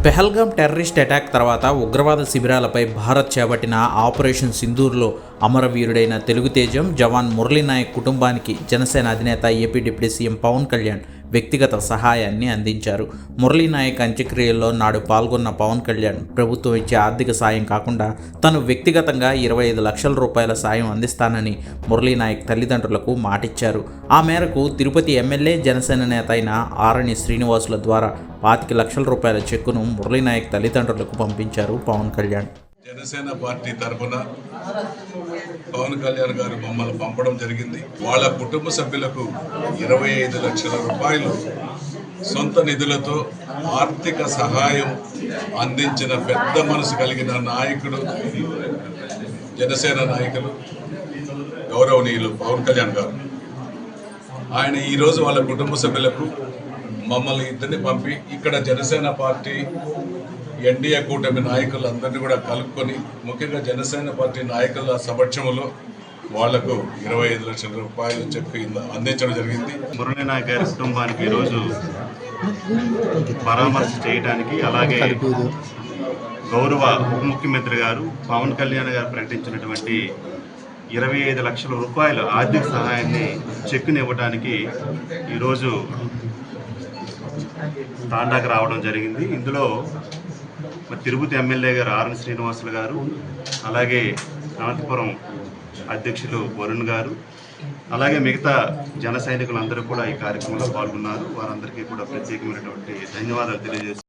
Pahalgam terrorist attack తర్వాత ఉగ్రవాద శిబిరాలపై భారత్ చేపట్టిన ఆపరేషన్ సింధూర్లో అమరవీరుడైన తెలుగు తేజం జవాన్ మురళీనాయక్ కుటుంబానికి జనసేన అధినేత AP deputy CM Pawan Kalyan వ్యక్తిగత సహాయాన్ని అందించారు. మురళీనాయక్ అంత్యక్రియల్లో నాడు పాల్గొన్న పవన్ కళ్యాణ్ ప్రభుత్వం ఇచ్చే ఆర్థిక సాయం కాకుండా తను వ్యక్తిగతంగా 25 లక్షల రూపాయల సాయం అందిస్తానని మురళీనాయక్ తల్లిదండ్రులకు మాటిచ్చారు. ఆ మేరకు తిరుపతి ఎమ్మెల్యే జనసేన నేత అయిన ఆరణి శ్రీనివాసుల ద్వారా 25 లక్షల రూపాయల చెక్కును మురళీనాయక్ తల్లిదండ్రులకు పంపించారు పవన్ కళ్యాణ్. జనసేన పార్టీ తరఫున పవన్ కళ్యాణ్ గారు మమ్మల్ని పంపడం జరిగింది. వాళ్ళ కుటుంబ సభ్యులకు 25 లక్షల రూపాయలు సొంత నిధులతో ఆర్థిక సహాయం అందించిన పెద్ద మనసు కలిగిన నాయకుడు, జనసేన నాయకులు గౌరవనీయులు పవన్ కళ్యాణ్ గారు. ఆయన ఈరోజు వాళ్ళ కుటుంబ సభ్యులకు మమ్మల్ని ఇద్దరిని పంపి ఇక్కడ జనసేన పార్టీ ఎన్డీఏ కూటమి నాయకులందరినీ కూడా కలుపుకొని, ముఖ్యంగా జనసేన పార్టీ నాయకుల సమక్షంలో వాళ్లకు 25 లక్షల రూపాయలు చెప్పి అందించడం జరిగింది. మురళీనాయక్ గారి కుటుంబానికి ఈరోజు పరామర్శ చేయడానికి, అలాగే గౌరవ ఉప ముఖ్యమంత్రి గారు పవన్ కళ్యాణ్ గారు ప్రకటించినటువంటి 25 లక్షల రూపాయల ఆర్థిక సహాయాన్ని చెక్కుని ఇవ్వడానికి ఈరోజు తాండాకు రావడం జరిగింది. ఇందులో తిరుపతి ఎమ్మెల్యే గారు ఆరణి శ్రీనివాసులు గారు, అలాగే అనంతపురం అధ్యక్షులు వరుణ్ గారు, అలాగే మిగతా జన సైనికులందరూ కూడా ఈ కార్యక్రమంలో పాల్గొన్నారు. వారందరికీ కూడా ప్రత్యేకమైనటువంటి ధన్యవాదాలు తెలియజేస్తున్నారు.